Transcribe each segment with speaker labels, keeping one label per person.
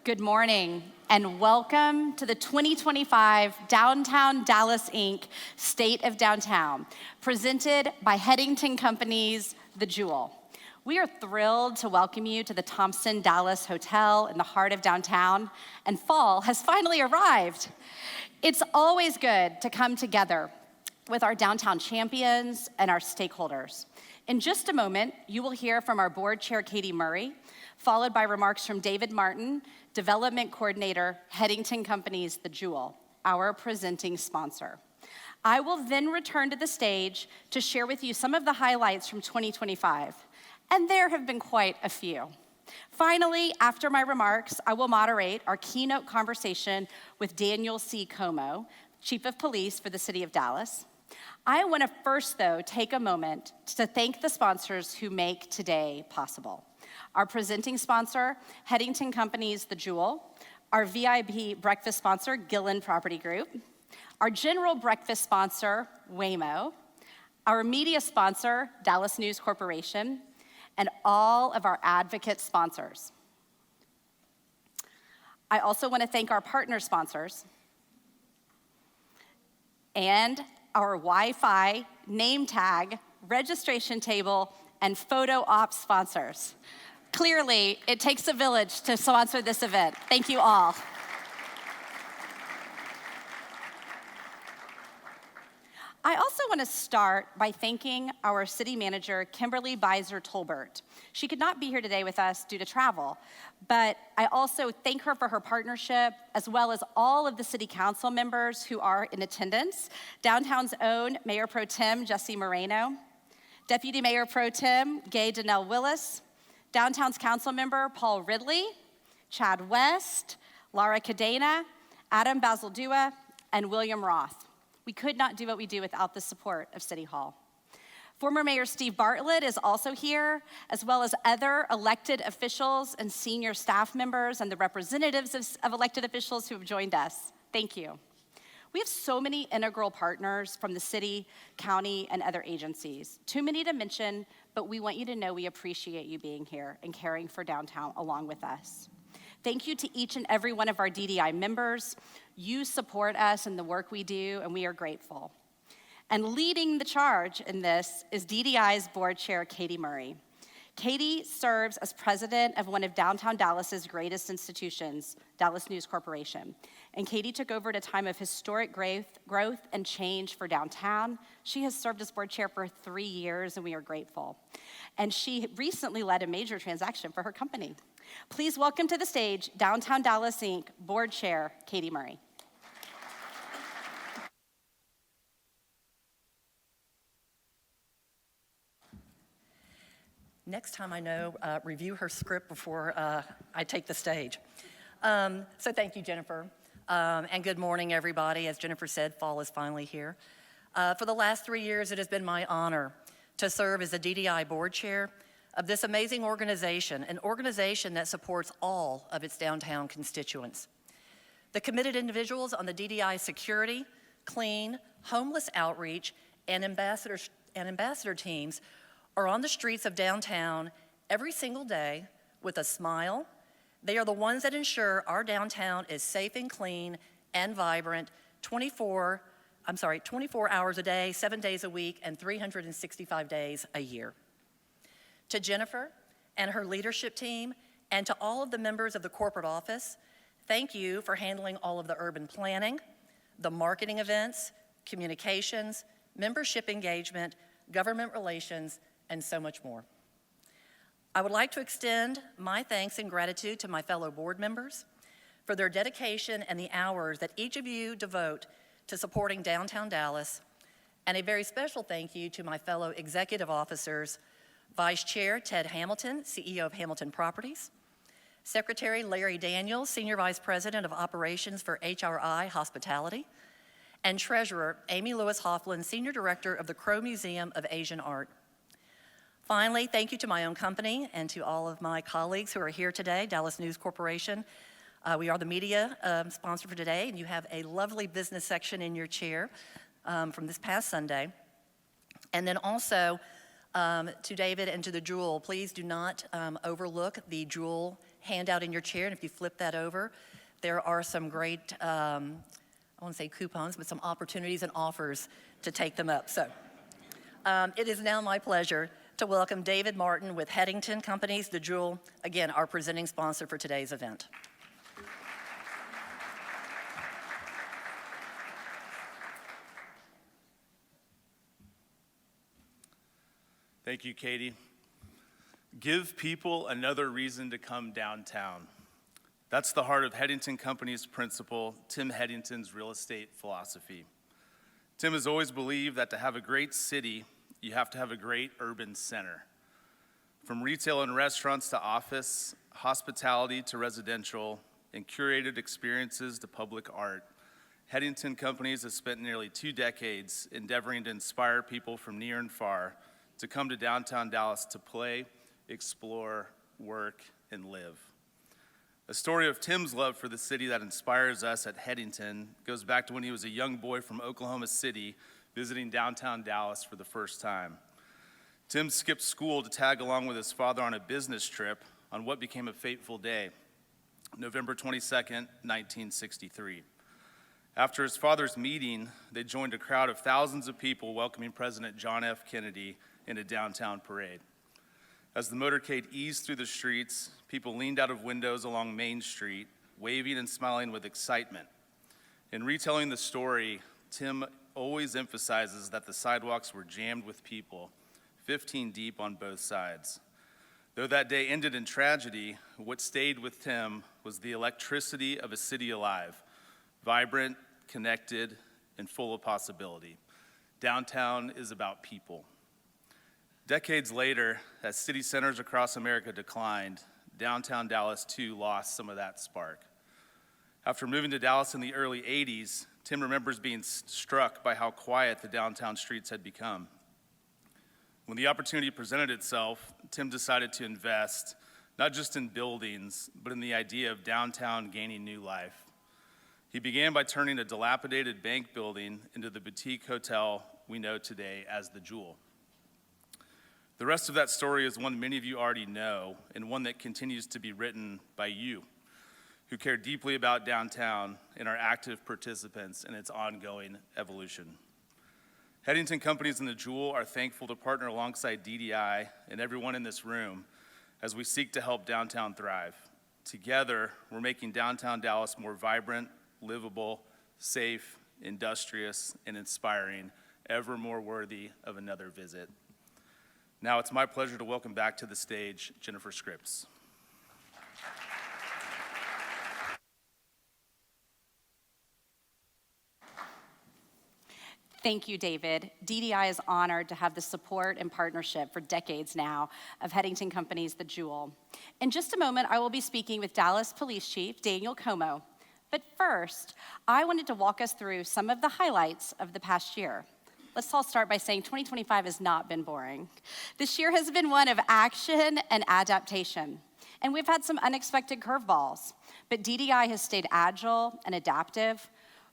Speaker 1: Good morning, and welcome to the 2025 Downtown Dallas, Inc. State of Downtown, presented by Hutchison Companies, The Jewel. We are thrilled to welcome you to the Thompson Dallas Hotel in the heart of downtown, and fall has finally arrived. It's always good to come together with our downtown champions and our stakeholders. In just a moment, you will hear from our board chair, Katie Murray, followed by remarks from David Martin, Development Coordinator, Hutchison Companies, The Jewel, our presenting sponsor. I will then return to the stage to share with you some of the highlights from 2025, and there have been quite a few. Finally, after my remarks, I will moderate our keynote conversation with Daniel C. Comeaux, Chief of Police for the City of Dallas. I want to first, though, take a moment to thank the sponsors who make today possible. Our presenting sponsor, Hutchison Companies, The Jewel, our VIP breakfast sponsor, Gillen Property Group, our general breakfast sponsor, Waymo, our media sponsor, Dallas News Corporation, and all of our advocate sponsors. I also want to thank our partner sponsors and our Wi-Fi, name tag, registration table, and photo op sponsors. Clearly, it takes a village to sponsor this event. Thank you all. I also want to start by thanking our city manager, Kimberly Beiser-Tolbert. She could not be here today with us due to travel, but I also thank her for her partnership, as well as all of the city council members who are in attendance. Downtown's own Mayor Pro Tem, Jesse Moreno, Deputy Mayor Pro Tem, Gay Donnell Willis, Downtown's council member, Paul Ridley, Chad West, Lara Cadena, Adam Bazaldua, and William Roth. We could not do what we do without the support of City Hall. Former Mayor Steve Bartlett is also here, as well as other elected officials and senior staff members and the representatives of elected officials who have joined us. Thank you. We have so many integral partners from the city, county, and other agencies. Too many to mention, but we want you to know we appreciate you being here and caring for downtown along with us. Thank you to each and every one of our DDI members. You support us in the work we do, and we are grateful. And leading the charge in this is DDI's board chair, Katie Murray. Katie serves as president of one of downtown Dallas's greatest institutions, Dallas News Corporation. And Katie took over at a time of historic growth and change for downtown. She has served as board chair for 3 years, and we are grateful. And she recently led a major transaction for her company. Please welcome to the stage, Downtown Dallas, Inc. board chair, Katie Murray.
Speaker 2: Next time I know, review her script before I take the stage. So thank you, Jennifer. And good morning, everybody. As Jennifer said, fall is finally here. For the last 3 years, it has been my honor to serve as the DDI board chair of this amazing organization, an organization that supports all of its downtown constituents. The committed individuals on the DDI security, clean, homeless outreach, and ambassador teams are on the streets of downtown every single day with a smile. They are the ones that ensure our downtown is safe and clean and vibrant 24 hours a day, 7 days a week, and 365 days a year. To Jennifer and her leadership team, and to all of the members of the corporate office, thank you for handling all of the urban planning, the marketing events, communications, membership engagement, government relations, and so much more. I would like to extend my thanks and gratitude to my fellow board members for their dedication and the hours that each of you devote to supporting downtown Dallas, and a very special thank you to my fellow executive officers, Vice Chair Ted Hamilton, CEO of Hamilton Properties, Secretary Larry Daniels, Senior Vice President of Operations for HRI Hospitality, and Treasurer Amy Lewis Hoffland, Senior Director of the Crow Museum of Asian Art. Finally, thank you to my own company and to all of my colleagues who are here today, Dallas News Corporation. We are the media sponsor for today, and you have a lovely business section in your chair from this past Sunday. And then also to David and to the Jewel, please do not overlook the Jewel handout in your chair, and if you flip that over, there are some great, I won't say coupons, but some opportunities and offers to take them up. So it is now my pleasure to welcome David Martin with Hutchison Companies, The Jewel, again, our presenting sponsor for today's event.
Speaker 3: Thank you, Katie. Give people another reason to come downtown. That's the heart of Hutchison Company's principle, Tim Hedington's real estate philosophy. Tim has always believed that to have a great city, you have to have a great urban center. From retail and restaurants to office, hospitality to residential, and curated experiences to public art, Hutchison Companies has spent nearly 2 decades endeavoring to inspire people from near and far to come to downtown Dallas to play, explore, work, and live. A story of Tim's love for the city that inspires us at Hutchison goes back to when he was a young boy from Oklahoma City visiting downtown Dallas for the first time. Tim skipped school to tag along with his father on a business trip on what became a fateful day, November 22nd, 1963. After his father's meeting, they joined a crowd of thousands of people welcoming President John F. Kennedy in a downtown parade. As the motorcade eased through the streets, people leaned out of windows along Main Street, waving and smiling with excitement. In retelling the story, Tim always emphasizes that the sidewalks were jammed with people, 15 deep on both sides. Though that day ended in tragedy, what stayed with Tim was the electricity of a city alive, vibrant, connected, and full of possibility. Downtown is about people. Decades later, as city centers across America declined, downtown Dallas too lost some of that spark. After moving to Dallas in the early 80s, Tim remembers being struck by how quiet the downtown streets had become. When the opportunity presented itself, Tim decided to invest, not just in buildings, but in the idea of downtown gaining new life. He began by turning a dilapidated bank building into the boutique hotel we know today as The Jewel. The rest of that story is one many of you already know, and one that continues to be written by you, who care deeply about downtown and are active participants in its ongoing evolution. Hutchison Companies and The Jewel are thankful to partner alongside DDI and everyone in this room as we seek to help downtown thrive. Together, we're making downtown Dallas more vibrant, livable, safe, industrious, and inspiring, ever more worthy of another visit. Now it's my pleasure to welcome back to the stage Jennifer Scripps.
Speaker 1: Thank you, David. DDI is honored to have the support and partnership for decades now of Hutchison Companies, The Jewel. In just a moment, I will be speaking with Dallas Police Chief Daniel Comeaux. But first, I wanted to walk us through some of the highlights of the past year. Let's all start by saying 2025 has not been boring. This year has been one of action and adaptation. And we've had some unexpected curveballs. But DDI has stayed agile and adaptive.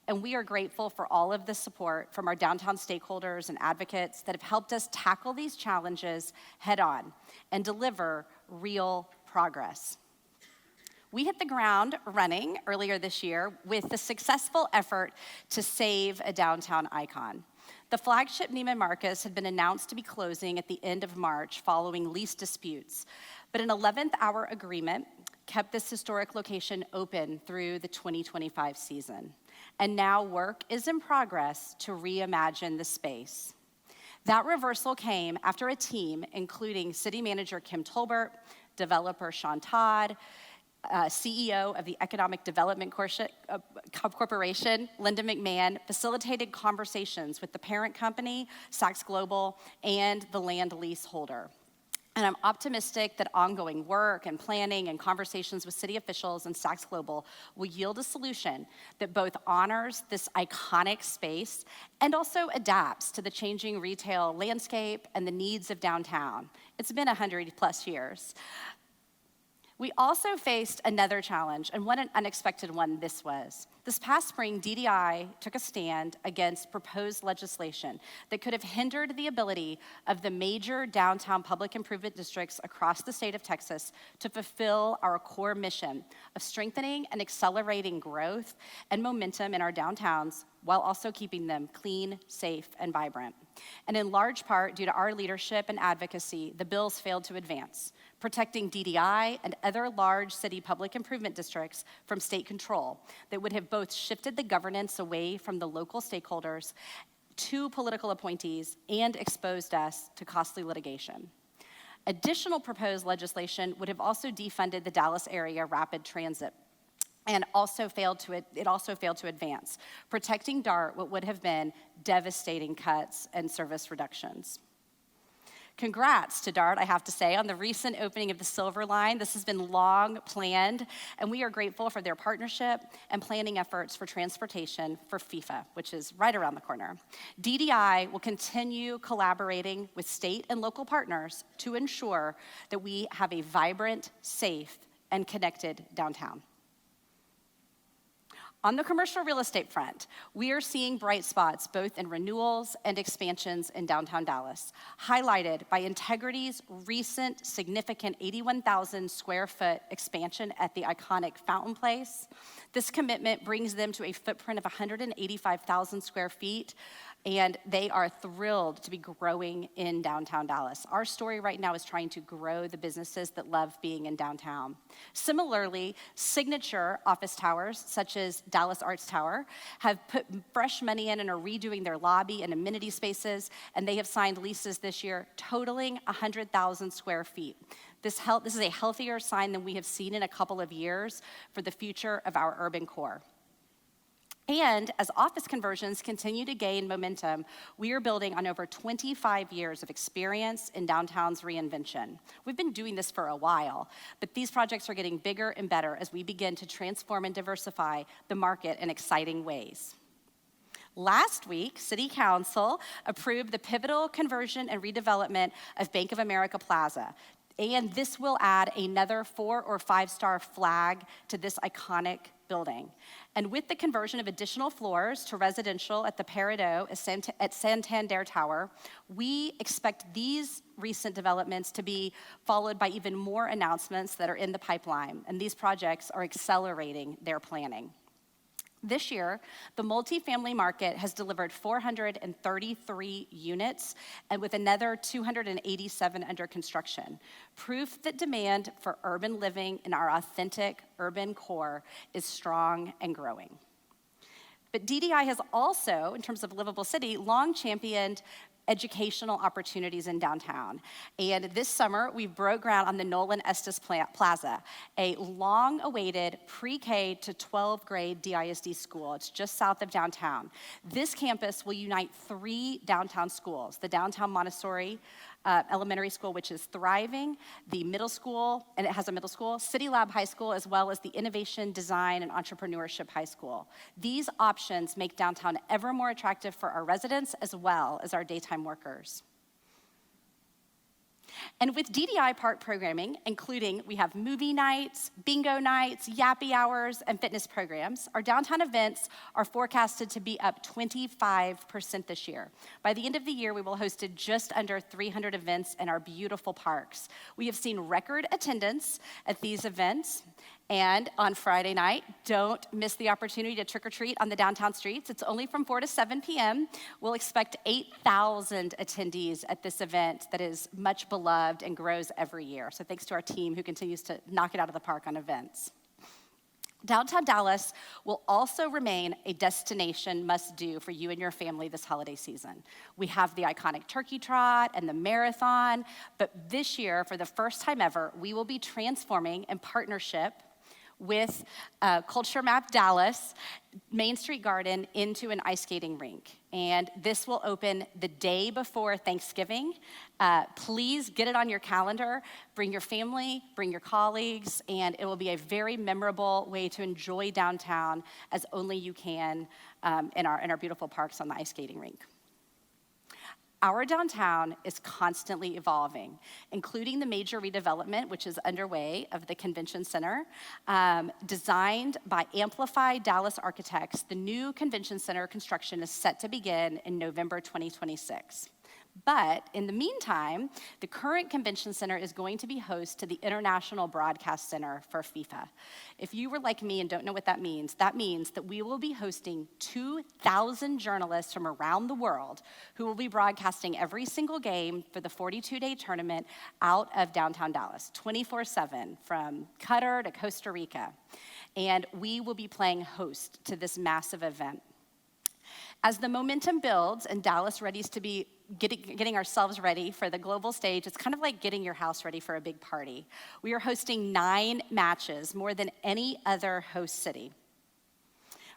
Speaker 1: And we are grateful for all of the support from our downtown stakeholders and advocates that have helped us tackle these challenges head on and deliver real progress. We hit the ground running earlier this year with the successful effort to save a downtown icon. The flagship Neiman Marcus had been announced to be closing at the end of March following lease disputes, but an 11th hour agreement kept this historic location open through the 2025 season. And now work is in progress to reimagine the space. That reversal came after a team, including City Manager Kim Tolbert, developer Sean Todd, CEO of the Economic Development Corporation, Linda McMahon, facilitated conversations with the parent company, Saks Global, and the land lease holder. And I'm optimistic that ongoing work and planning and conversations with city officials and Saks Global will yield a solution that both honors this iconic space and also adapts to the changing retail landscape and the needs of downtown. It's been 100+ years. We also faced another challenge, and what an unexpected one this was. This past spring, DDI took a stand against proposed legislation that could have hindered the ability of the major downtown public improvement districts across the state of Texas to fulfill our core mission of strengthening and accelerating growth and momentum in our downtowns while also keeping them clean, safe, and vibrant. And in large part, due to our leadership and advocacy, the bills failed to advance, protecting DDI and other large city public improvement districts from state control that would have both shifted the governance away from the local stakeholders to political appointees and exposed us to costly litigation. Additional proposed legislation would have also defunded the Dallas area rapid transit and it also failed to advance, protecting DART what would have been devastating cuts and service reductions. Congrats to DART, I have to say, on the recent opening of the Silver Line. This has been long planned, and we are grateful for their partnership and planning efforts for transportation for FIFA, which is right around the corner. DDI will continue collaborating with state and local partners to ensure that we have a vibrant, safe, and connected downtown. On the commercial real estate front, we are seeing bright spots both in renewals and expansions in downtown Dallas, highlighted by Integrity's recent significant 81,000 square foot expansion at the iconic Fountain Place. This commitment brings them to a footprint of 185,000 square feet, and they are thrilled to be growing in downtown Dallas. Our story right now is trying to grow the businesses that love being in downtown. Similarly, signature office towers, such as Dallas Arts Tower, have put fresh money in and are redoing their lobby and amenity spaces, and they have signed leases this year totaling 100,000 square feet. This is a healthier sign than we have seen in a couple of years for the future of our urban core. And as office conversions continue to gain momentum, we are building on over 25 years of experience in downtown's reinvention. We've been doing this for a while, but these projects are getting bigger and better as we begin to transform and diversify the market in exciting ways. Last week, City Council approved the pivotal conversion and redevelopment of Bank of America Plaza. And this will add another 4- or 5-star flag to this iconic building. And with the conversion of additional floors to residential at the Peridot at Santander Tower, we expect these recent developments to be followed by even more announcements that are in the pipeline. And these projects are accelerating their planning. This year, the multifamily market has delivered 433 units, and with another 287 under construction. Proof that demand for urban living in our authentic urban core is strong and growing. But DDI has also, in terms of livable city, long championed educational opportunities in downtown. And this summer, we broke ground on the Nolan Estes Plaza, a long-awaited pre-K to 12th grade DISD school. It's just south of downtown. This campus will unite 3 downtown schools, the Downtown Montessori Elementary School, which is thriving, the middle school, and it has a middle school, City Lab High School, as well as the Innovation, Design, and Entrepreneurship High School. These options make downtown ever more attractive for our residents as well as our daytime workers. And with DDI park programming, including we have movie nights, bingo nights, yappy hours, and fitness programs, our downtown events are forecasted to be up 25% this year. By the end of the year, we will have hosted just under 300 events in our beautiful parks. We have seen record attendance at these events. And on Friday night, don't miss the opportunity to trick or treat on the downtown streets. It's only from 4 to 7 p.m. We'll expect 8,000 attendees at this event that is much beloved and grows every year. So thanks to our team who continues to knock it out of the park on events. Downtown Dallas will also remain a destination must-do for you and your family this holiday season. We have the iconic turkey trot and the marathon, but this year, for the first time ever, we will be transforming in partnership with Culture Map Dallas, Main Street Garden into an ice skating rink. And this will open the day before Thanksgiving. Please get it on your calendar. Bring your family, bring your colleagues, and it will be a very memorable way to enjoy downtown as only you can in our beautiful parks on the ice skating rink. Our downtown is constantly evolving, including the major redevelopment, which is underway, of the Convention Center. Designed by Amplify Dallas architects, the new Convention Center construction is set to begin in November 2026. But in the meantime, the current convention center is going to be host to the International Broadcast Center for FIFA. If you were like me and don't know what that means that we will be hosting 2,000 journalists from around the world who will be broadcasting every single game for the 42-day tournament out of downtown Dallas, 24/7, from Qatar to Costa Rica. And we will be playing host to this massive event. As the momentum builds and Dallas readies to be getting ourselves ready for the global stage, it's kind of like getting your house ready for a big party. We are hosting 9 matches, more than any other host city.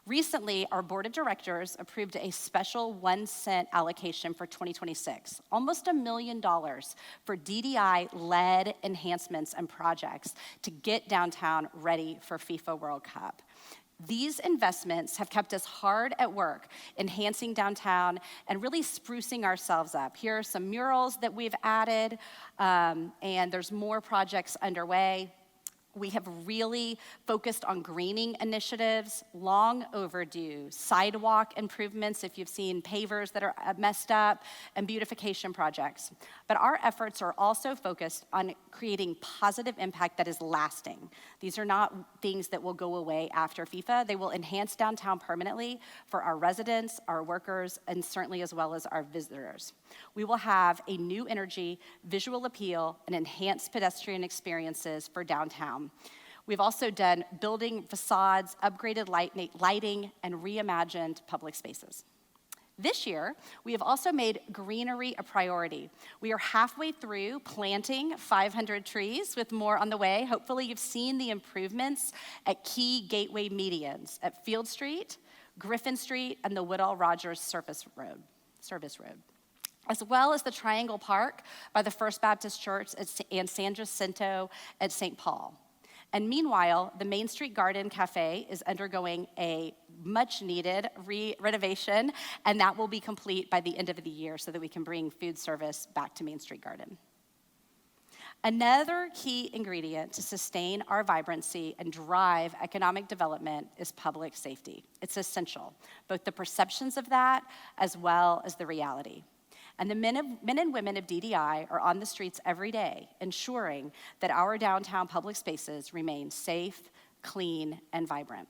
Speaker 1: Recently, our board of directors approved a special 1-cent allocation for 2026, almost $1 million for DDI-led enhancements and projects to get downtown ready for FIFA World Cup. These investments have kept us hard at work, enhancing downtown and really sprucing ourselves up. Here are some murals that we've added, and there's more projects underway. We have really focused on greening initiatives, long overdue, sidewalk improvements if you've seen pavers that are messed up, and beautification projects. But our efforts are also focused on creating positive impact that is lasting. These are not things that will go away after FIFA. They will enhance downtown permanently for our residents, our workers, and certainly as well as our visitors. We will have a new energy, visual appeal, and enhanced pedestrian experiences for downtown. We've also done building facades, upgraded lighting, and reimagined public spaces. This year, we have also made greenery a priority. We are halfway through planting 500 trees with more on the way. Hopefully you've seen the improvements at key gateway medians at Field Street, Griffin Street, and the Woodall-Rogers Service Road, as well as the Triangle Park by the First Baptist Church and San Jacinto at St. Paul. And meanwhile, the Main Street Garden Cafe is undergoing a much-needed renovation, and that will be complete by the end of the year so that we can bring food service back to Main Street Garden. Another key ingredient to sustain our vibrancy and drive economic development is public safety. It's essential, both the perceptions of that as well as the reality. And the men and women of DDI are on the streets every day, ensuring that our downtown public spaces remain safe, clean, and vibrant.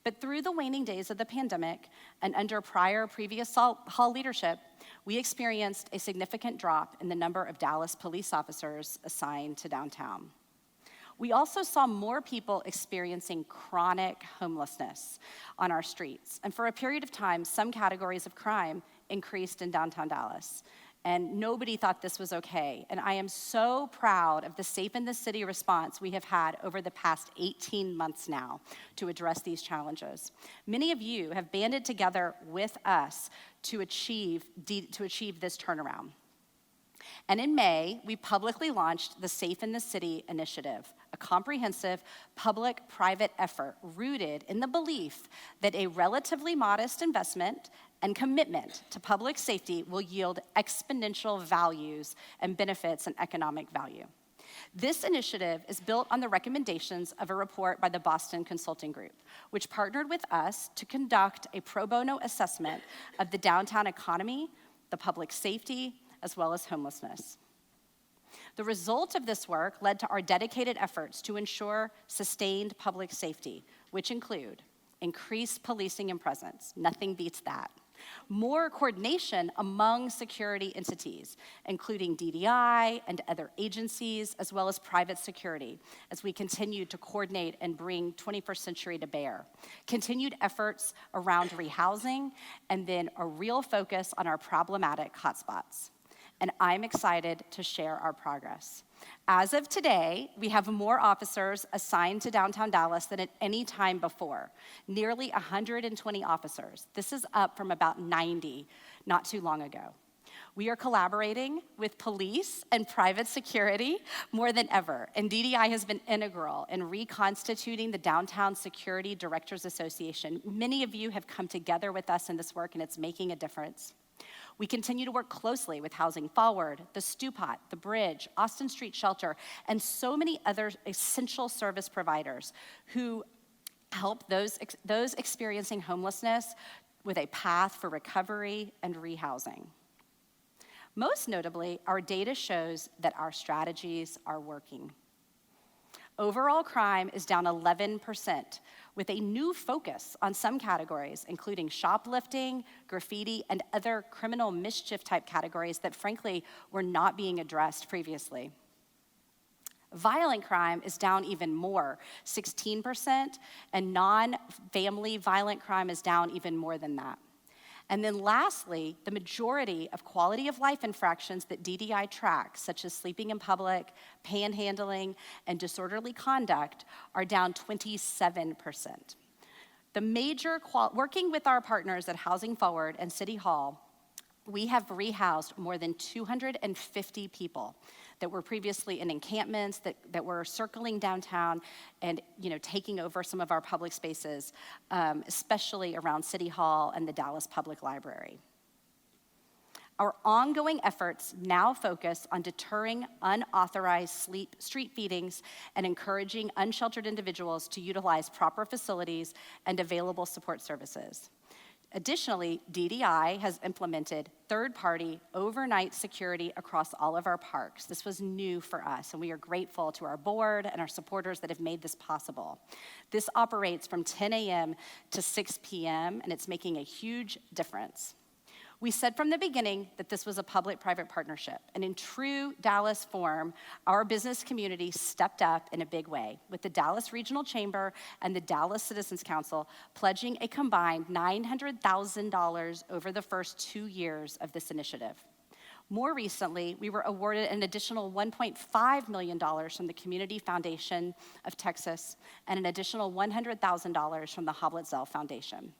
Speaker 1: But through the waning days of the pandemic and under previous hall leadership, we experienced a significant drop in the number of Dallas police officers assigned to downtown. We also saw more people experiencing chronic homelessness on our streets. And for a period of time, some categories of crime increased in downtown Dallas. And nobody thought this was okay. And I am so proud of the Safe in the City response we have had over the past 18 months now to address these challenges. Many of you have banded together with us to achieve this turnaround. And in May, we publicly launched the Safe in the City initiative, a comprehensive public-private effort rooted in the belief that a relatively modest investment and commitment to public safety will yield exponential values and benefits and economic value. This initiative is built on the recommendations of a report by the Boston Consulting Group, which partnered with us to conduct a pro bono assessment of the downtown economy, the public safety, as well as homelessness. The result of this work led to our dedicated efforts to ensure sustained public safety, which include increased policing and presence, nothing beats that. More coordination among security entities, including DDI and other agencies, as well as private security, as we continue to coordinate and bring 21st century to bear. Continued efforts around rehousing, and then a real focus on our problematic hotspots. And I'm excited to share our progress. As of today, we have more officers assigned to downtown Dallas than at any time before, nearly 120 officers. This is up from about 90 not too long ago. We are collaborating with police and private security more than ever, and DDI has been integral in reconstituting the Downtown Security Directors Association. Many of you have come together with us in this work, and it's making a difference. We continue to work closely with Housing Forward, the Stewpot, the Bridge, Austin Street Shelter, and so many other essential service providers who help those experiencing homelessness with a path for recovery and rehousing. Most notably, our data shows that our strategies are working. Overall crime is down 11%, with a new focus on some categories, including shoplifting, graffiti, and other criminal mischief type categories that frankly were not being addressed previously. Violent crime is down even more, 16%, and non-family violent crime is down even more than that. And then lastly, the majority of quality of life infractions that DDI tracks, such as sleeping in public, panhandling, and disorderly conduct, are down 27%. Working with our partners at Housing Forward and City Hall, we have rehoused more than 250 people that were previously in encampments, that were circling downtown and taking over some of our public spaces, especially around City Hall and the Dallas Public Library. Our ongoing efforts now focus on deterring unauthorized street feedings and encouraging unsheltered individuals to utilize proper facilities and available support services. Additionally, DDI has implemented third-party overnight security across all of our parks. This was new for us, and we are grateful to our board and our supporters that have made this possible. This operates from 10 a.m. to 6 p.m., and it's making a huge difference. We said from the beginning that this was a public-private partnership, and in true Dallas form, our business community stepped up in a big way, with the Dallas Regional Chamber and the Dallas Citizens Council pledging a combined $900,000 over the first 2 years of this initiative. More recently, we were awarded an additional $1.5 million from the Community Foundation of Texas and an additional $100,000 from the Hoblet-Zell Foundation.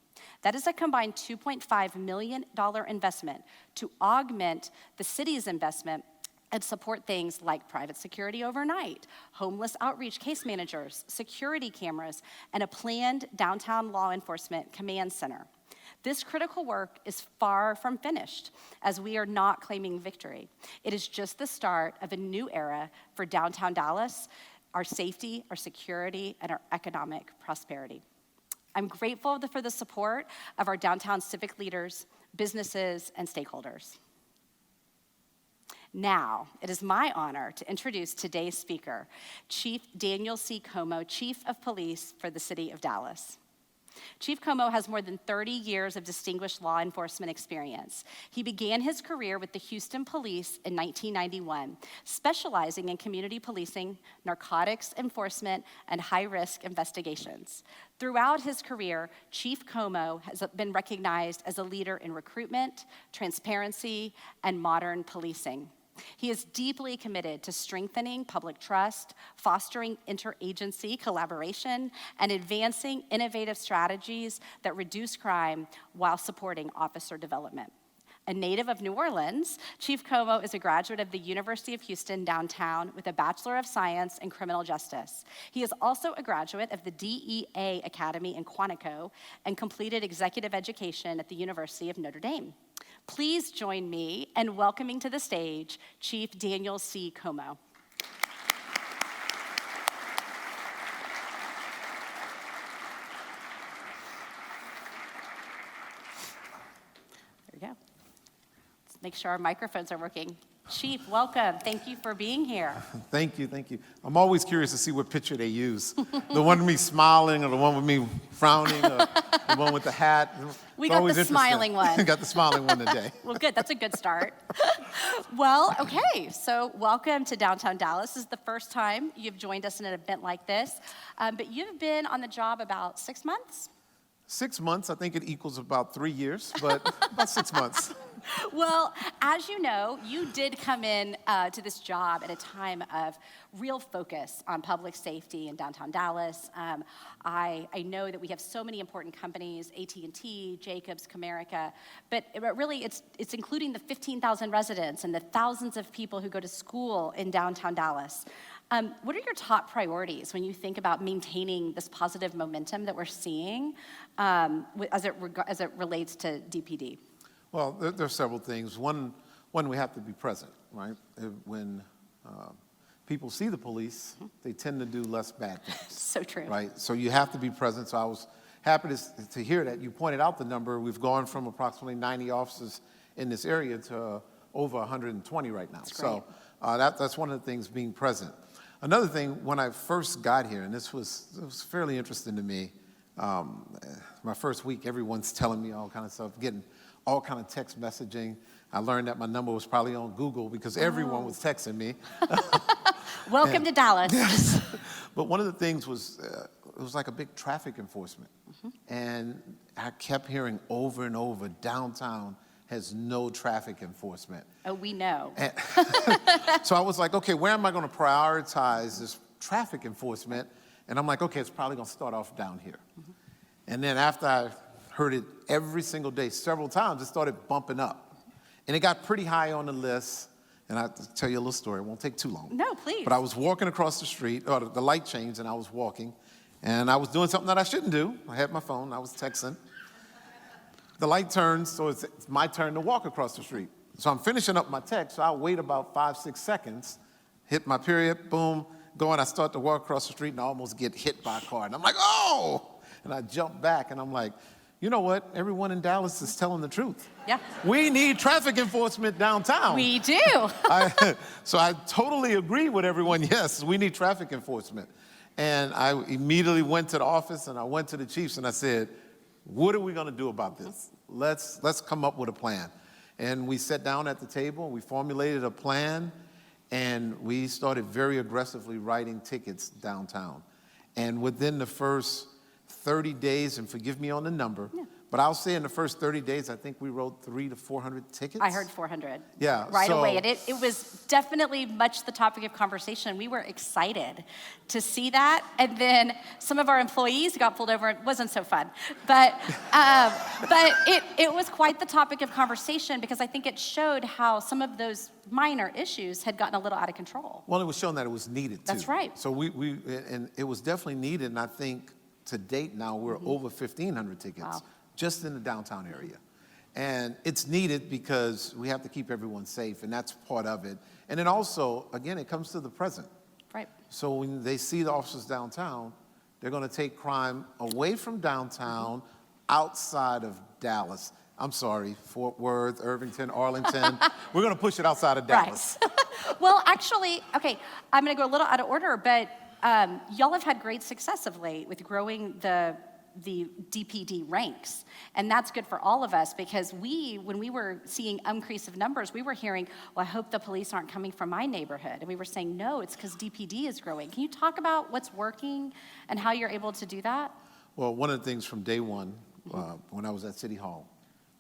Speaker 1: That is a combined $2.5 million investment to augment the city's investment and support things like private security overnight, homeless outreach case managers, security cameras, and a planned downtown law enforcement command center. This critical work is far from finished, as we are not claiming victory. It is just the start of a new era for downtown Dallas, our safety, our security, and our economic prosperity. I'm grateful for the support of our downtown civic leaders, businesses, and stakeholders. Now, it is my honor to introduce today's speaker, Chief Daniel C. Comeaux, Chief of Police for the City of Dallas. Chief Comeaux has more than 30 years of distinguished law enforcement experience. He began his career with the Houston Police in 1991, specializing in community policing, narcotics enforcement, and high-risk investigations. Throughout his career, Chief Comeaux has been recognized as a leader in recruitment, transparency, and modern policing. He is deeply committed to strengthening public trust, fostering interagency collaboration, and advancing innovative strategies that reduce crime while supporting officer development. A native of New Orleans, Chief Comeaux is a graduate of the University of Houston downtown with a Bachelor of Science in Criminal Justice. He is also a graduate of the DEA Academy in Quantico and completed executive education at the University of Notre Dame. Please join me in welcoming to the stage Chief Daniel C. Comeaux. There we go. Let's make sure our microphones are working. Chief, welcome. Thank you for being here.
Speaker 4: Thank you, thank you. I'm always curious to see what picture they use. The one with me smiling or the one with me frowning or the one with the hat.
Speaker 1: We got the smiling one.
Speaker 4: Got the smiling one today.
Speaker 1: Well, good. That's a good start. Well, okay. So welcome to downtown Dallas. This is the first time you've joined us in an event like this. But you've been on the job about 6 months?
Speaker 4: 6 months, I think it equals about 3 years, but about 6 months.
Speaker 1: Well, as you know, you did come in to this job at a time of real focus on public safety in downtown Dallas. I know that we have so many important companies, AT&T, Jacobs, Comerica, but really it's including the 15,000 residents and the thousands of people who go to school in downtown Dallas. What are your top priorities when you think about maintaining this positive momentum that we're seeing as it relates to DPD?
Speaker 4: Well, there are several things. One, we have to be present, right? When people see the police, they tend to do less bad things.
Speaker 1: So true.
Speaker 4: Right? So you have to be present. So I was happy to hear that. You pointed out the number. We've gone from approximately 90 officers in this area to over 120 right now.
Speaker 1: That's great.
Speaker 4: So that's one of the things, being present. Another thing, when I first got here, and it was fairly interesting to me, my first week, everyone's telling me all kind of stuff, getting all kind of text messaging. I learned that my number was probably on Google because everyone was texting me.
Speaker 1: Welcome to Dallas.
Speaker 4: Yes. But one of the things was, it was like a big traffic enforcement. And I kept hearing over and over, downtown has no traffic enforcement.
Speaker 1: Oh, we know.
Speaker 4: And so I was like, okay, where am I going to prioritize this traffic enforcement? And I'm like, okay, it's probably going to start off down here. And then after I heard it every single day, several times, it started bumping up. And it got pretty high on the list. And I have to tell you a little story. It won't take too long.
Speaker 1: No, please.
Speaker 4: But I was walking across the street, or the light changed, and I was walking. And I was doing something that I shouldn't do. I had my phone. I was texting. The light turns, so it's my turn to walk across the street. So I'm finishing up my text, so I wait about 5-6 seconds, hit my period, boom, go, and I start to walk across the street, and I almost get hit by a car. And I'm like, oh! And I jump back, and I'm like, you know what? Everyone in Dallas is telling the truth.
Speaker 1: Yeah.
Speaker 4: We need traffic enforcement downtown.
Speaker 1: We do.
Speaker 4: So I totally agree with everyone. Yes, we need traffic enforcement. And I immediately went to the office, and I went to the chiefs, and I said, what are we going to do about this? Let's come up with a plan. And we sat down at the table, and we formulated a plan, and we started very aggressively writing tickets downtown. And within the first 30 days, and forgive me on the number, but I'll say in the first 30 days, I think we wrote 300 to 400 tickets.
Speaker 1: I heard 400.
Speaker 4: Yeah.
Speaker 1: Right
Speaker 4: so,
Speaker 1: away. And it was definitely much the topic of conversation. We were excited to see that. And then some of our employees got pulled over. It wasn't so fun. But it was quite the topic of conversation because I think it showed how some of those minor issues had gotten a little out of control.
Speaker 4: Well, it was shown that it was needed, too.
Speaker 1: That's right.
Speaker 4: So and it was definitely needed, and I think to date now we're over 1,500 tickets.
Speaker 1: Wow.
Speaker 4: Just in the downtown area. And it's needed because we have to keep everyone safe, and that's part of it. And then also, again, it comes to the present.
Speaker 1: Right.
Speaker 4: So when they see the officers downtown, they're going to take crime away from downtown, outside of Dallas. I'm sorry, Fort Worth, Irvington, Arlington. We're going to push it outside of Dallas.
Speaker 1: Right. Well, actually, okay, I'm going to go a little out of order, but y'all have had great success of late with growing the DPD ranks. And that's good for all of us because when we were seeing increase of numbers, we were hearing, well, I hope the police aren't coming from my neighborhood. And we were saying, no, it's because DPD is growing. Can you talk about what's working and how you're able to do that?
Speaker 4: Well, one of the things from day one, when I was at City Hall,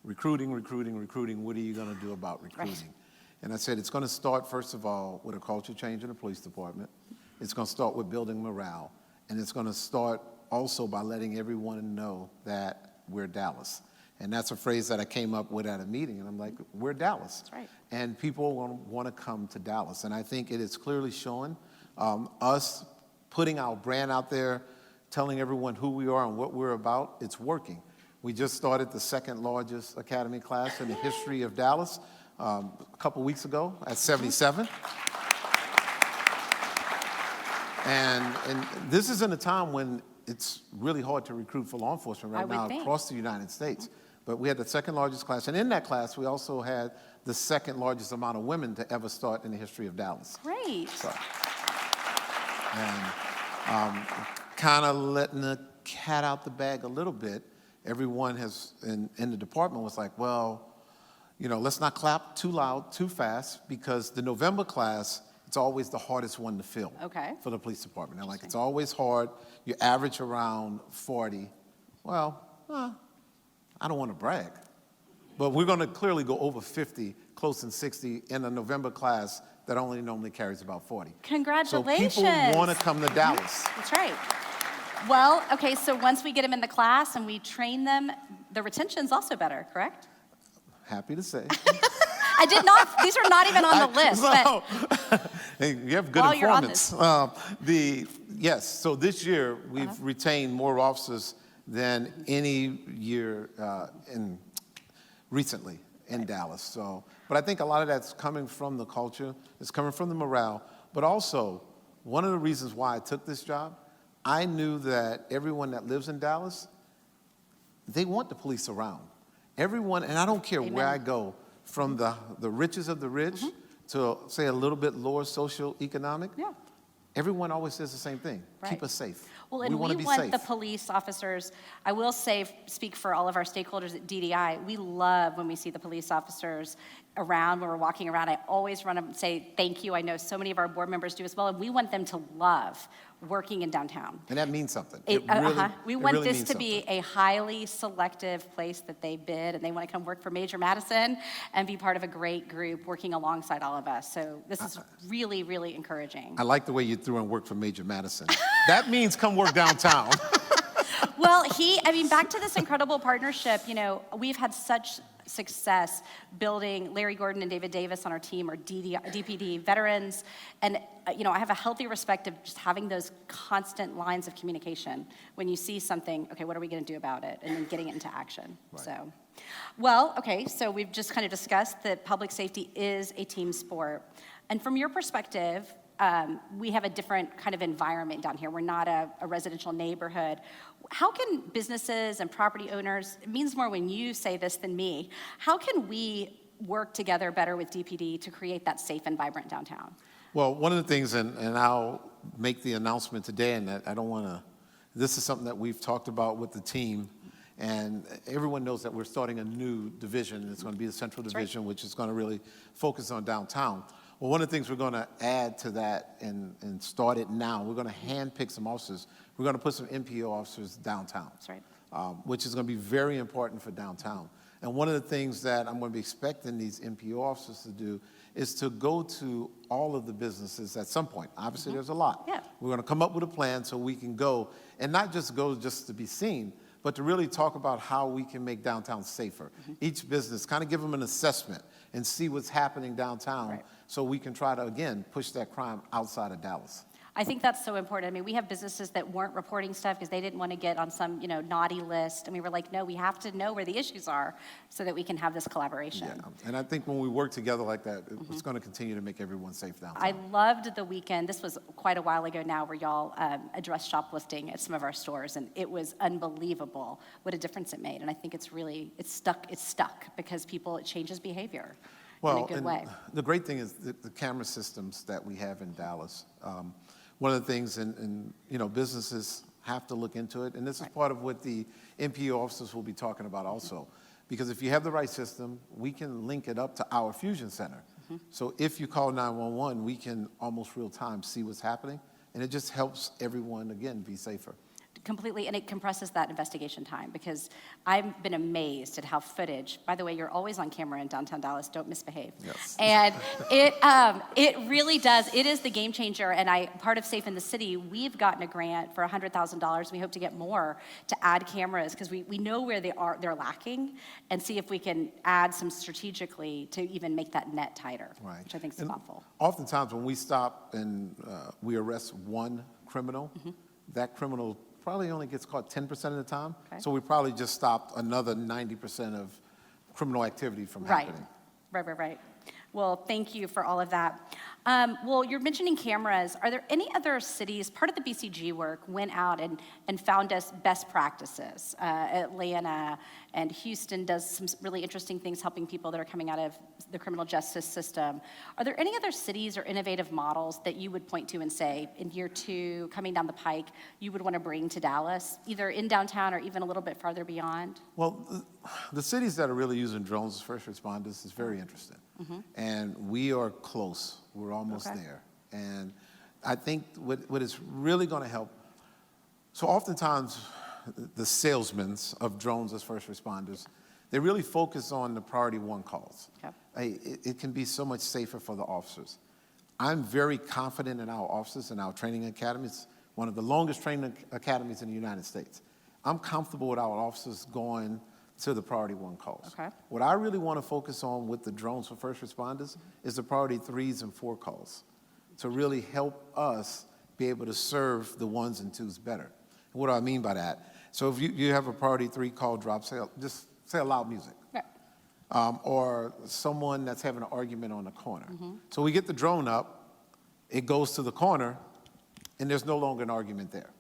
Speaker 4: recruiting, what are you going to do about recruiting?
Speaker 1: Right.
Speaker 4: And I said, it's going to start, first of all, with a culture change in the police department. It's going to start with building morale. And it's going to start also by letting everyone know that we're Dallas. And that's a phrase that I came up with at a meeting, and I'm like, we're Dallas.
Speaker 1: That's right.
Speaker 4: And people want to come to Dallas. And I think it is clearly showing us putting our brand out there, telling everyone who we are and what we're about, it's working. We just started the second largest academy class in the history of Dallas a couple weeks ago at 77. And this is in a time when it's really hard to recruit for law enforcement right now across the United States. But we had the second largest class. And in that class, we also had the second largest amount of women to ever start in the history of Dallas.
Speaker 1: Great.
Speaker 4: So, and kind of letting the cat out the bag a little bit, everyone has, in the department was like, well, you know, let's not clap too loud, too fast, because the November class, it's always the hardest one to fill for the police department. And like, it's always hard. You average around 40. Well, I don't want to brag, but we're going to clearly go over 50, close in 60 in a November class that only normally carries about 40.
Speaker 1: Congratulations.
Speaker 4: So people want to come to Dallas.
Speaker 1: That's right. Well, okay, so once we get them in the class and we train them, the retention's also better, correct?
Speaker 4: Happy to say.
Speaker 1: I did not, these are not even on the list. But
Speaker 4: hey, you have good informants. Yes, so this year we've retained more officers than any year recently. in Dallas. So, but I think a lot of that's coming from the culture, it's coming from the morale, but also one of the reasons why I took this job, I knew that everyone that lives in Dallas, they want the police around. Everyone, and I don't care where I go, from the richest of the rich to, say, a little bit lower socioeconomic, everyone always says the same thing. Keep us safe.
Speaker 1: Well, and
Speaker 4: wanna
Speaker 1: we
Speaker 4: be
Speaker 1: want
Speaker 4: safe.
Speaker 1: the police officers, I will say, speak for all of our stakeholders at DDI, we love when we see the police officers around, when we're walking around. I always run up and say thank you. I know so many of our board members do as well, and we want them to love working in downtown.
Speaker 4: And that means something.
Speaker 1: We want
Speaker 4: really
Speaker 1: this
Speaker 4: means
Speaker 1: to be a highly selective place that they bid, and they want to come work for Major Madison and be part of a great group working alongside all of us. So this is really, really encouraging.
Speaker 4: I like the way you threw in work for Major Madison. That means come work downtown.
Speaker 1: Well, back to this incredible partnership, we've had such success building. Larry Gordon and David Davis on our team are DPD veterans, and I have a healthy respect of just having those constant lines of communication. When you see something, okay, what are we going to do about it, and then getting it into action. Right. So we've just kind of discussed that public safety is a team sport, and from your perspective, we have a different kind of environment down here. We're not a residential neighborhood. How can businesses and property owners, it means more when you say this than me, how can we work together better with DPD to create that safe and vibrant downtown?
Speaker 4: Well, one of the things, and I'll make the announcement today, and that I don't want to, this is something that we've talked about with the team, and everyone knows that we're starting a new division. It's going to be the Central Division, which is going to really focus on downtown. Well, one of the things we're going to add to that and start it now, we're going to handpick some officers. We're going to put some MPO officers downtown,
Speaker 1: That's right.
Speaker 4: which is going to be very important for downtown. And one of the things that I'm going to be expecting these MPO officers to do is to go to all of the businesses at some point. Obviously, there's a lot.
Speaker 1: Yeah.
Speaker 4: We're going to come up with a plan so we can go, and not just go just to be seen, but to really talk about how we can make downtown safer. Each business, kind of give them an assessment and see what's happening downtown so we can try to, again, push that crime outside of Dallas.
Speaker 1: I think that's so important. We have businesses that weren't reporting stuff because they didn't want to get on some, naughty list. And we were like, no, we have to know where the issues are so that we can have this collaboration.
Speaker 4: Yeah, and I think when we work together like that, it's going to continue to make everyone safe downtown.
Speaker 1: I loved the weekend. This was quite a while ago now, where y'all addressed shoplifting at some of our stores, and it was unbelievable what a difference it made. And I think it's stuck because it changes behavior in a good way.
Speaker 4: The great thing is the camera systems that we have in Dallas. One of the things, and businesses have to look into it, and this is part of what the MPO officers will be talking about also. Because if you have the right system, we can link it up to our fusion center. So if you call 911, we can almost real time see what's happening, and it just helps everyone, again, be safer.
Speaker 1: Completely, and it compresses that investigation time, because I've been amazed at how footage, by the way, you're always on camera in downtown Dallas, don't misbehave.
Speaker 4: Yes.
Speaker 1: And it really does, it is the game changer, and part of Safe in the City, we've gotten a grant for $100,000, we hope to get more, to add cameras, because we know where they're lacking, and see if we can add some strategically to even make that net tighter, which I think is thoughtful.
Speaker 4: Oftentimes when we stop and we arrest one criminal, that criminal probably only gets caught 10% of the time. So we probably just stopped another 90% of criminal activity from happening.
Speaker 1: Right. Well, thank you for all of that. Well, you're mentioning cameras. Are there any other cities, part of the BCG work, went out and found us best practices? Atlanta and Houston does some really interesting things helping people that are coming out of the criminal justice system. Are there any other cities or innovative models that you would point to and say, in year 2, coming down the pike, you would want to bring to Dallas, either in downtown or even a little bit farther beyond?
Speaker 4: Well, the cities that are really using drones as first responders is very interesting. And we are close. We're almost there. And I think what is really going to help, so oftentimes the salesmen of drones as first responders, they really focus on the priority 1 calls. It can be so much safer for the officers. I'm very confident in our officers and our training academies, one of the longest training academies in the United States. I'm comfortable with our officers going to the priority 1 calls. What I really want to focus on with the drones for first responders is the priority 3s and 4 calls, to really help us be able to serve the 1s and 2s better. And what do I mean by that? So if you have a priority 3 call drop, just say loud music. or someone that's having an argument on the corner. So we get the drone up, it goes to the corner, and there's no longer an argument there.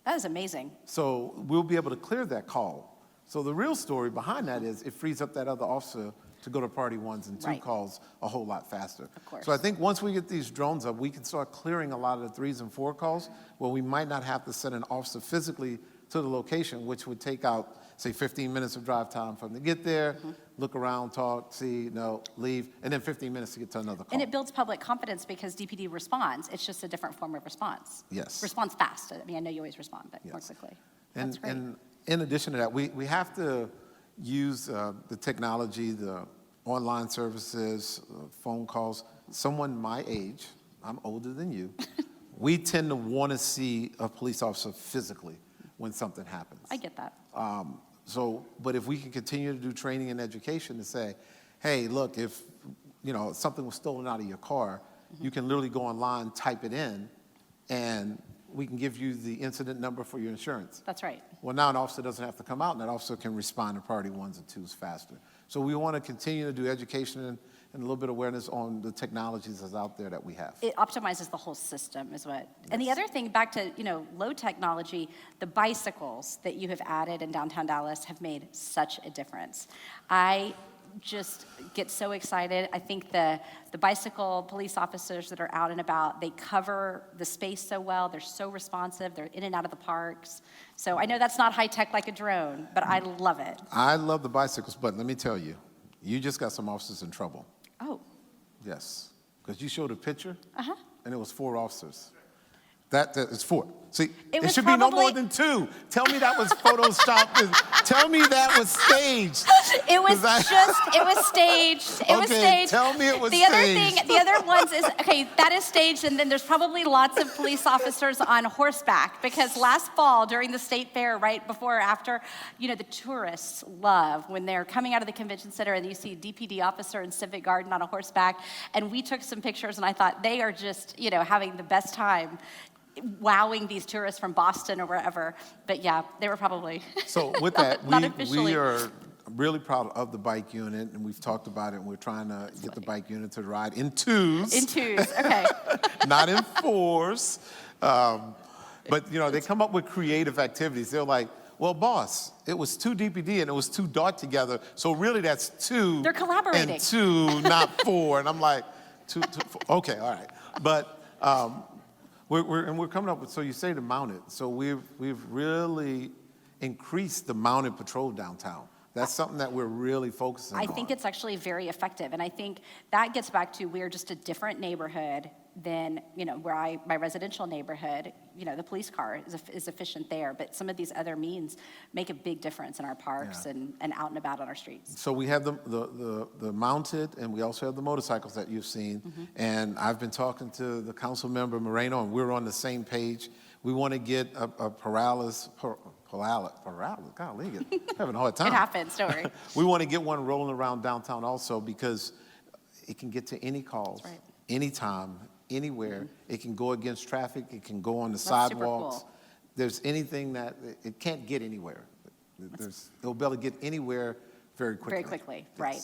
Speaker 1: That is amazing.
Speaker 4: So we'll be able to clear that call. So the real story behind that is it frees up that other officer to go to priority ones and two
Speaker 1: Right.
Speaker 4: calls a whole lot faster.
Speaker 1: Of course.
Speaker 4: So I think once we get these drones up, we can start clearing a lot of the 3s and 4 calls where we might not have to send an officer physically to the location, which would take out, say, 15 minutes of drive time for them to get there, look around, talk, see, no, leave, and then 15 minutes to get to another call.
Speaker 1: And it builds public confidence because DPD responds. It's just a different form of response.
Speaker 4: Yes.
Speaker 1: Responds fast. I mean, I know you always respond, but more
Speaker 4: Yes.
Speaker 1: quickly.
Speaker 4: And,
Speaker 1: That's great.
Speaker 4: and in addition to that, we have to use the technology, the online services, phone calls. Someone my age, I'm older than you, we tend to want to see a police officer physically when something happens.
Speaker 1: I get that.
Speaker 4: But if we can continue to do training and education to say, hey, look, if something was stolen out of your car, you can literally go online, type it in, and we can give you the incident number for your insurance.
Speaker 1: That's right.
Speaker 4: Well, now an officer doesn't have to come out, and that officer can respond to priority 1s and 2s faster. So we want to continue to do education and a little bit of awareness on the technologies that's out there that we have.
Speaker 1: It optimizes the whole system is what. And the other thing, back to, low technology, the bicycles that you have added in downtown Dallas have made such a difference. I just get so excited. I think the bicycle police officers that are out and about, they cover the space so well. They're so responsive. They're in and out of the parks. So I know that's not high tech like a drone, but I love it.
Speaker 4: I love the bicycles, but let me tell you, you just got some officers in trouble.
Speaker 1: Oh,
Speaker 4: Yes, because you showed a picture,
Speaker 1: uh-huh.
Speaker 4: and it was 4 officers. That is 4. See,
Speaker 1: It was
Speaker 4: should be no more
Speaker 1: probably-
Speaker 4: than 2. Tell me that was photoshopped. Tell me that was staged.
Speaker 1: It was
Speaker 4: 'Cause
Speaker 1: it was staged. It was
Speaker 4: Okay,
Speaker 1: staged.
Speaker 4: tell me it was
Speaker 1: the other
Speaker 4: staged.
Speaker 1: thing, the other ones is, okay, that is staged, and then there's probably lots of police officers on horseback, because last fall during the state fair, right before or after, the tourists love when they're coming out of the convention center and you see a DPD officer in Civic Garden on a horseback, and we took some pictures, and I thought they are just, having the best time wowing these tourists from Boston or wherever. But yeah, they were probably
Speaker 4: So with that,
Speaker 1: not
Speaker 4: we
Speaker 1: officially.
Speaker 4: are really proud of the bike unit, and we've talked about it, and we're trying to get the bike unit to ride in 2s.
Speaker 1: In 2s, okay.
Speaker 4: Not in 4s. But, they come up with creative activities. They're like, well, boss, it was 2 DPD and it was 2 dart together, so really that's 2.
Speaker 1: They're collaborating.
Speaker 4: And 2, not 4. And I'm like, 2, 4. Okay, all right. But we're coming up with, so you say to mount it. So we've really increased the mounted patrol downtown. That's something that we're really focusing on.
Speaker 1: I think it's actually very effective, and I think that gets back to we're just a different neighborhood than where my residential neighborhood. The police car is efficient there, but some of these other means make a big difference in our parks and out and about on our streets.
Speaker 4: So we have the mounted, and we also have the motorcycles that you've seen. And I've been talking to the council member Moreno, and we're on the same page. We want to get a paralysis. Golly, I'm having a hard time.
Speaker 1: It happens, don't worry.
Speaker 4: We want to get one rolling around downtown also, because it can get to any calls,
Speaker 1: That's right.
Speaker 4: anytime, anywhere. It can go against traffic. It can go on the
Speaker 1: That's super
Speaker 4: sidewalks.
Speaker 1: cool.
Speaker 4: There's anything that it can't get anywhere. It'll be able to get anywhere very quickly.
Speaker 1: Very quickly,
Speaker 4: Yes.
Speaker 1: right.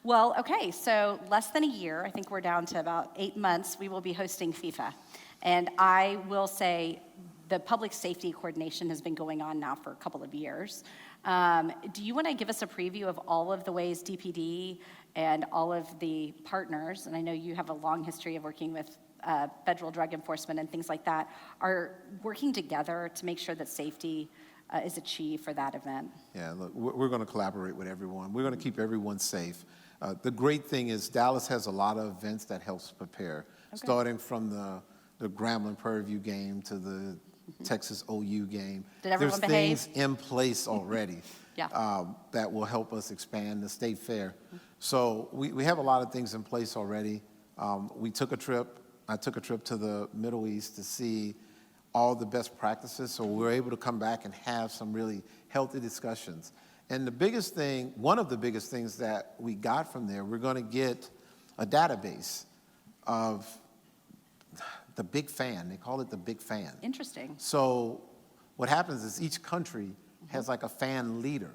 Speaker 1: Well, okay, so less than a year, I think we're down to about 8 months, we will be hosting FIFA. And I will say the public safety coordination has been going on now for a couple of years. Do you want to give us a preview of all of the ways DPD and all of the partners, and I know you have a long history of working with federal drug enforcement and things like that, are working together to make sure that safety is achieved for that event?
Speaker 4: Yeah, look, we're going to collaborate with everyone. We're going to keep everyone safe. The great thing is Dallas has a lot of events that helps prepare, starting from the Grambling Prairie View game to the Texas OU game.
Speaker 1: Did everyone
Speaker 4: There's
Speaker 1: behave?
Speaker 4: things in place already that will help us expand the state fair. So we have a lot of things in place already. I took a trip to the Middle East to see all the best practices, so we're able to come back and have some really healthy discussions. And one of the biggest things that we got from there, we're going to get a database of the big fan. They call it the big fan.
Speaker 1: Interesting.
Speaker 4: So what happens is each country has like a fan leader,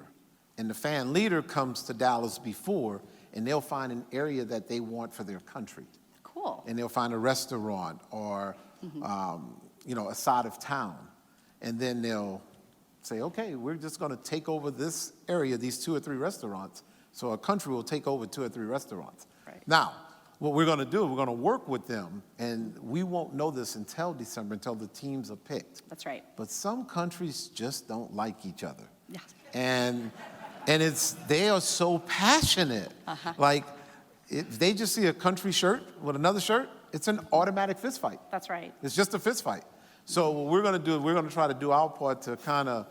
Speaker 4: And the fan leader comes to Dallas before, and they'll find an area that they want for their country.
Speaker 1: Cool.
Speaker 4: And they'll find a restaurant or, a side of town. And then they'll say, okay, we're just going to take over this area, these 2 or 3 restaurants. So a country will take over 2 or 3 restaurants.
Speaker 1: Right.
Speaker 4: Now, what we're going to do, we're going to work with them, and we won't know this until December, until the teams are picked.
Speaker 1: That's right.
Speaker 4: But some countries just don't like each other.
Speaker 1: Yeah.
Speaker 4: And they are so passionate. Like, if they just see a country shirt with another shirt, it's an automatic fist fight.
Speaker 1: That's right.
Speaker 4: It's just a fist fight. So what we're going to do, we're going to try to do our part to kind of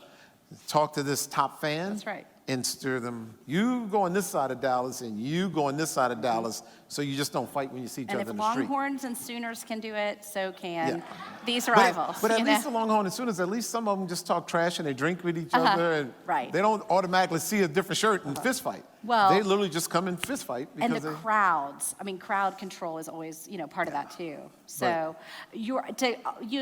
Speaker 4: talk to this top fan.
Speaker 1: That's right.
Speaker 4: And steer them. You go on this side of Dallas, and you go on this side of Dallas, so you just don't fight when you see each
Speaker 1: And
Speaker 4: other
Speaker 1: if
Speaker 4: in the street.
Speaker 1: Longhorns and Sooners can do it, so can
Speaker 4: Yeah.
Speaker 1: these rivals.
Speaker 4: But at
Speaker 1: you
Speaker 4: least
Speaker 1: know?
Speaker 4: the Longhorn and Sooners, at least some of them just talk trash and they drink with each other, and
Speaker 1: Right.
Speaker 4: they don't automatically see a different shirt and fist fight.
Speaker 1: Well-
Speaker 4: They literally just come in fist fight
Speaker 1: And
Speaker 4: because
Speaker 1: the crowds, I mean, crowd control is always, part of that too. So you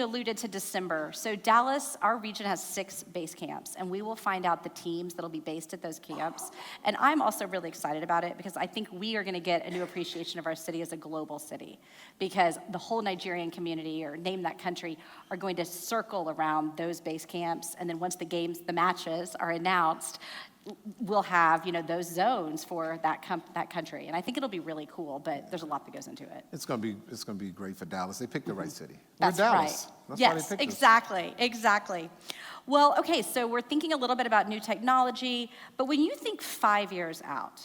Speaker 1: alluded to December. So Dallas, our region has 6 base camps, and we will find out the teams that'll be based at those camps. And I'm also really excited about it because I think we are going to get a new appreciation of our city as a global city, because the whole Nigerian community, or name that country, are going to circle around those base camps. And then once the matches are announced, we'll have, those zones for that country. And I think it'll be really cool, but there's a lot that goes into it.
Speaker 4: it's going to be great for Dallas. They picked the right city.
Speaker 1: That's
Speaker 4: We're Dallas.
Speaker 1: right.
Speaker 4: That's why
Speaker 1: Yes,
Speaker 4: they picked us.
Speaker 1: exactly. Well, okay, so we're thinking a little bit about new technology, but when you think 5 years out,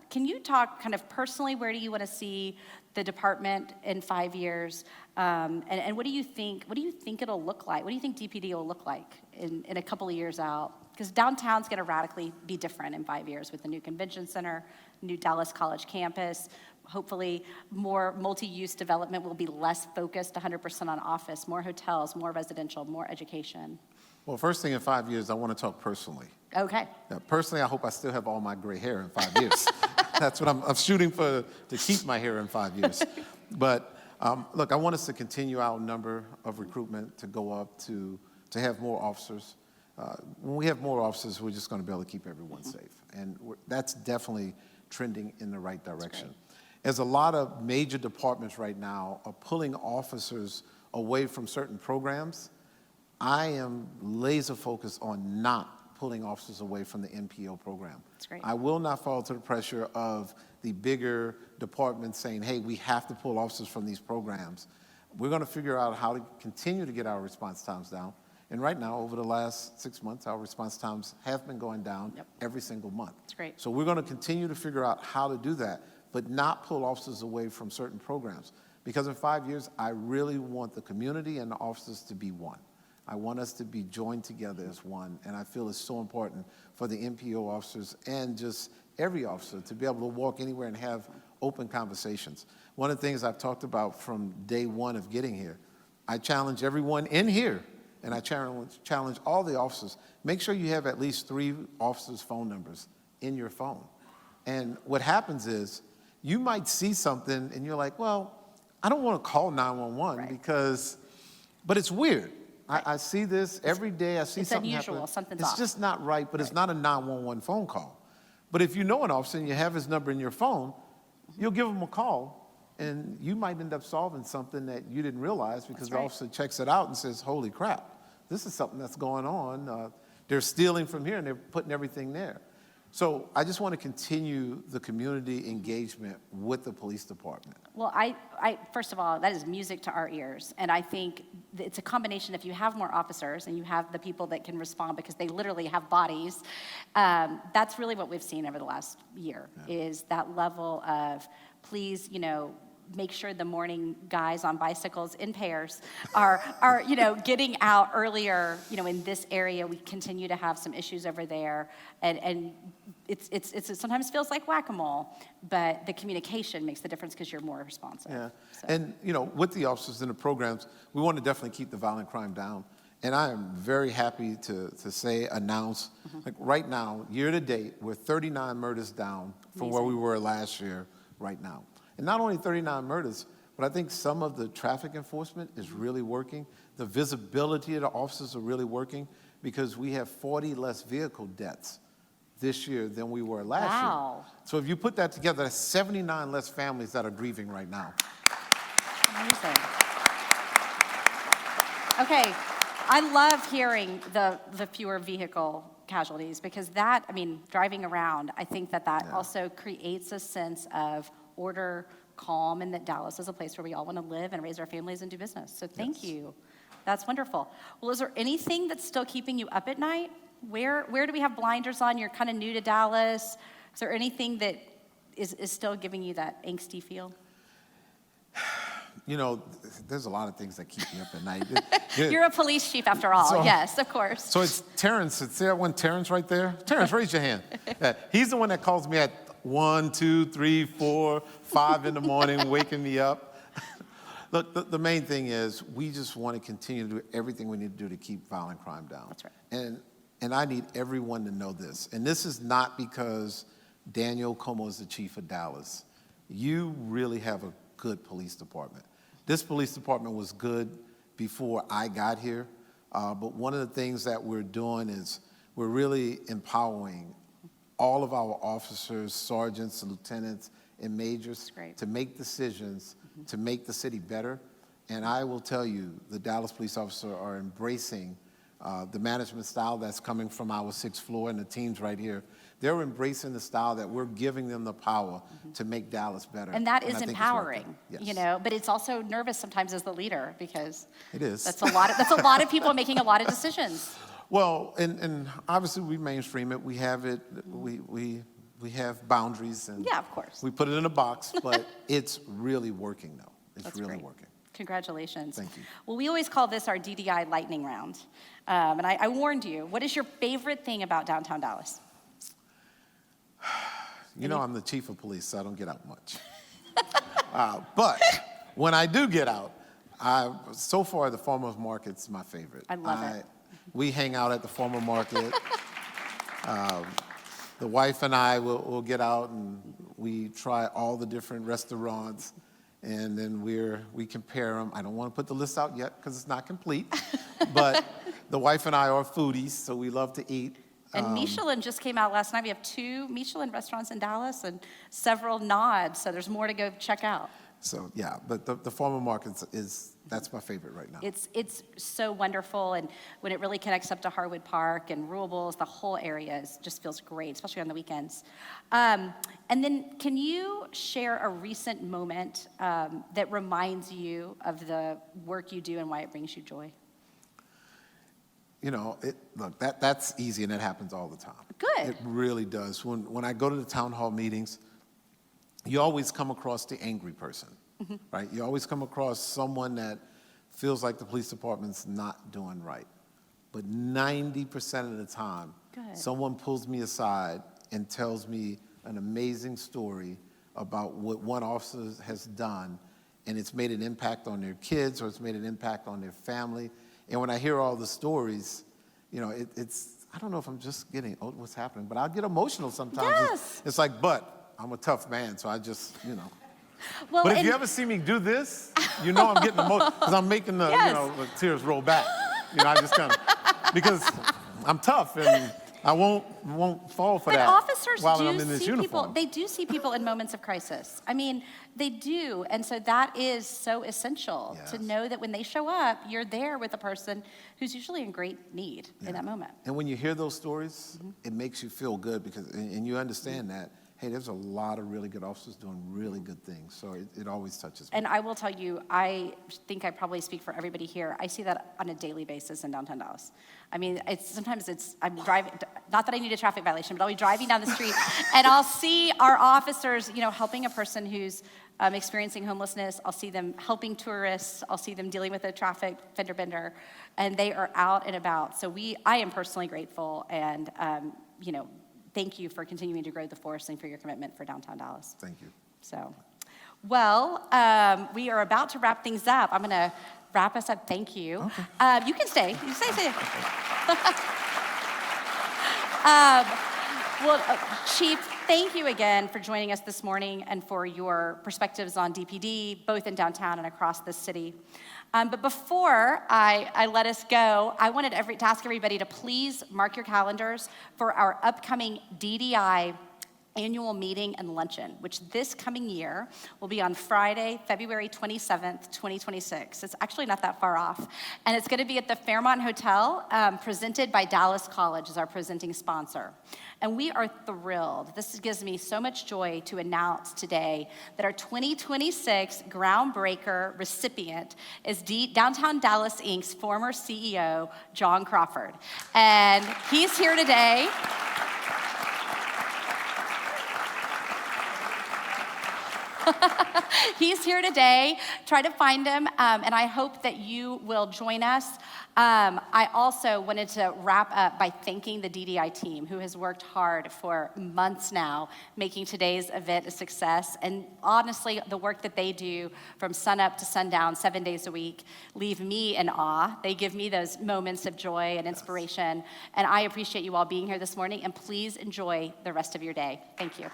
Speaker 1: can you talk kind of personally, where do you want to see the department in 5 years? And what do you think it'll look like? What do you think DPD will look like in a couple of years out? Because downtown's going to radically be different in 5 years with the new convention center, new Dallas College campus. Hopefully, more multi-use development will be less focused 100% on office, more hotels, more residential, more education.
Speaker 4: Well, first thing in 5 years, I want to talk personally.
Speaker 1: Okay.
Speaker 4: Now, personally, I hope I still have all my gray hair in 5 years. That's what I'm shooting for, to keep my hair in 5 years. But look, I want us to continue our number of recruitment to go up, to have more officers. When we have more officers, we're just going to be able to keep everyone safe. And that's definitely trending in the right direction. As a lot of major departments right now are pulling officers away from certain programs, I am laser focused on not pulling officers away from the NPO program.
Speaker 1: That's great.
Speaker 4: I will not fall to the pressure of the bigger departments saying, hey, we have to pull officers from these programs. We're going to figure out how to continue to get our response times down. And right now, over the last 6 months, our response times have been going down every single month.
Speaker 1: That's great.
Speaker 4: So we're going to continue to figure out how to do that, but not pull officers away from certain programs. Because in 5 years, I really want the community and the officers to be one. I want us to be joined together as one, and I feel it's so important for the NPO officers and just every officer to be able to walk anywhere and have open conversations. One of the things I've talked about from day one of getting here, I challenge everyone in here, and I challenge all the officers, make sure you have at least 3 officers' phone numbers in your phone. And what happens is, you might see something and you're like, well, I don't want to call 911 because, but it's weird. I see this every day. I see
Speaker 1: It's
Speaker 4: something
Speaker 1: unusual.
Speaker 4: happen.
Speaker 1: Something's
Speaker 4: it's
Speaker 1: off.
Speaker 4: just not right, but it's not a 911 phone call. But if you know an officer and you have his number in your phone, you'll give him a call, and you might end up solving something that you didn't realize because the officer checks it out and says, holy crap, this is something that's going on. They're stealing from here, and they're putting everything there. So I just want to continue the community engagement with the police department.
Speaker 1: Well, first of all, that is music to our ears. And I think it's a combination. If you have more officers and you have the people that can respond because they literally have bodies, that's really what we've seen over the last year, is that level of, please, make sure the morning guys on bicycles in pairs are getting out earlier. In this area, we continue to have some issues over there, and it sometimes feels like whack-a-mole, but the communication makes the difference because you're more responsive.
Speaker 4: Yeah,
Speaker 1: So.
Speaker 4: and with the officers in the programs, we want to definitely keep the violent crime down. And I am very happy to announce, like right now, year to date, we're 39 murders down from where we were last year right now. And not only 39 murders, but I think some of the traffic enforcement is really working. The visibility of the officers are really working because we have 40 less vehicle deaths this year than we were last
Speaker 1: Wow.
Speaker 4: year. So if you put that together, that's 79 less families that are grieving right now.
Speaker 1: Amazing. Okay, I love hearing the fewer vehicle casualties because that, I mean, driving around, I think that also creates a sense of order, calm, and that Dallas is a place where we all want to live and raise our families and do business. So thank you. That's wonderful. Well, is there anything that's still keeping you up at night? Where do we have blinders on? You're kind of new to Dallas. Is there anything that is still giving you that angsty feel?
Speaker 4: You know, there's a lot of things that keep me up at night.
Speaker 1: You're a police chief after all.
Speaker 4: So-
Speaker 1: Yes, of course.
Speaker 4: So it's Terrence. It's that one Terrence right there. Terrence, raise your hand. Yeah, he's the one that calls me at 1, 2, 3, 4, 5 in the morning, waking me up. Look, the main thing is we just want to continue to do everything we need to do to keep violent crime down.
Speaker 1: That's right.
Speaker 4: And I need everyone to know this. And this is not because Daniel Comeaux is the chief of Dallas. You really have a good police department. This police department was good before I got here, but one of the things that we're doing is we're really empowering all of our officers, sergeants, lieutenants, and majors to make decisions to make the city better. And I will tell you, the Dallas police officers are embracing the management style that's coming from our 6th floor and the teams right here. They're embracing the style that we're giving them the power to make Dallas better.
Speaker 1: And that
Speaker 4: I
Speaker 1: is
Speaker 4: think it's
Speaker 1: empowering,
Speaker 4: working. Yes.
Speaker 1: you know, but it's also nervous sometimes as the leader because
Speaker 4: It is.
Speaker 1: that's a lot of people making a lot of decisions.
Speaker 4: Well, and obviously we mainstream it. We have it. We have boundaries, and
Speaker 1: Yeah, of course.
Speaker 4: we put it in a box. But it's really working now. It's
Speaker 1: That's
Speaker 4: really
Speaker 1: great.
Speaker 4: working.
Speaker 1: Congratulations.
Speaker 4: Thank you.
Speaker 1: Well, we always call this our DDI lightning round. And I warned you. What is your favorite thing about downtown Dallas?
Speaker 4: You know, I'm the chief of police, so I don't get out much. But when I do get out, so far the farmers market's my favorite.
Speaker 1: I love it.
Speaker 4: We hang out at the farmer market. The wife and I will get out and we try all the different restaurants, and then we compare them. I don't want to put the list out yet because it's not complete, but the wife and I are foodies, so we love to eat.
Speaker 1: And Michelin just came out last night. We have 2 Michelin restaurants in Dallas and several nods, so there's more to go check out.
Speaker 4: So yeah, but the farmer markets that's my favorite right now.
Speaker 1: It's so wonderful, and when it really connects up to Harwood Park and Ruables, the whole area just feels great, especially on the weekends. And then can you share a recent moment that reminds you of the work you do and why it brings you joy?
Speaker 4: You know, look, that's easy, and that happens all the time.
Speaker 1: Good.
Speaker 4: It really does. When I go to the town hall meetings, you always come across the angry person, right? You always come across someone that feels like the police department's not doing right. But 90% of the time, someone pulls me aside and tells me an amazing story about what one officer has done, and it's made an impact on their kids or it's made an impact on their family. And when I hear all the stories, you know, I don't know if I'm just getting, what's happening, but I'll get emotional sometimes.
Speaker 1: Yes.
Speaker 4: It's like, but I'm a tough man, so I just, you know.
Speaker 1: Well,
Speaker 4: But if you ever see me do this, you know I'm getting emotional, because I'm making the, the tears roll back. You know, I just kind of, because I'm tough, and I won't fall for
Speaker 1: But
Speaker 4: that
Speaker 1: officers
Speaker 4: while
Speaker 1: do
Speaker 4: I'm in this
Speaker 1: see
Speaker 4: uniform.
Speaker 1: people. They do see people in moments of crisis. I mean, they do, and so that is so essential to know that when they show up, you're there with a person who's usually in great need in that moment.
Speaker 4: And when you hear those stories, it makes you feel good because, and you understand that, hey, there's a lot of really good officers doing really good things. So it always touches me.
Speaker 1: And I will tell you, I think I probably speak for everybody here. I see that on a daily basis in downtown Dallas. I mean, I'm driving, not that I need a traffic violation, but I'll be driving down the street and I'll see our officers, you know, helping a person who's experiencing homelessness. I'll see them helping tourists. I'll see them dealing with a traffic fender bender, and they are out and about. So I am personally grateful, and you know, thank you for continuing to grow the force and for your commitment for downtown Dallas.
Speaker 4: Thank you.
Speaker 1: So, well, we are about to wrap things up. I'm going to wrap us up. Thank you. Okay. You can stay. You stay. Well, Chief, thank you again for joining us this morning and for your perspectives on DPD, both in downtown and across the city. But before I let us go, I wanted to ask everybody to please mark your calendars for our upcoming DDI annual meeting and luncheon, which this coming year will be on Friday, February 27th, 2026. It's actually not that far off. And it's going to be at the Fairmont Hotel, presented by Dallas College as our presenting sponsor. And we are thrilled. This gives me so much joy to announce today that our 2026 groundbreaker recipient is Downtown Dallas Inc.'s former CEO, John Crawford. And he's here today. He's here today. Try to find him, and I hope that you will join us. I also wanted to wrap up by thanking the DDI team, who has worked hard for months now, making today's event a success. And honestly, the work that they do from sunup to sundown, 7 days a week, leave me in awe. They give me those moments of joy and inspiration. And I appreciate you all being here this morning, and please enjoy the rest of your day. Thank you.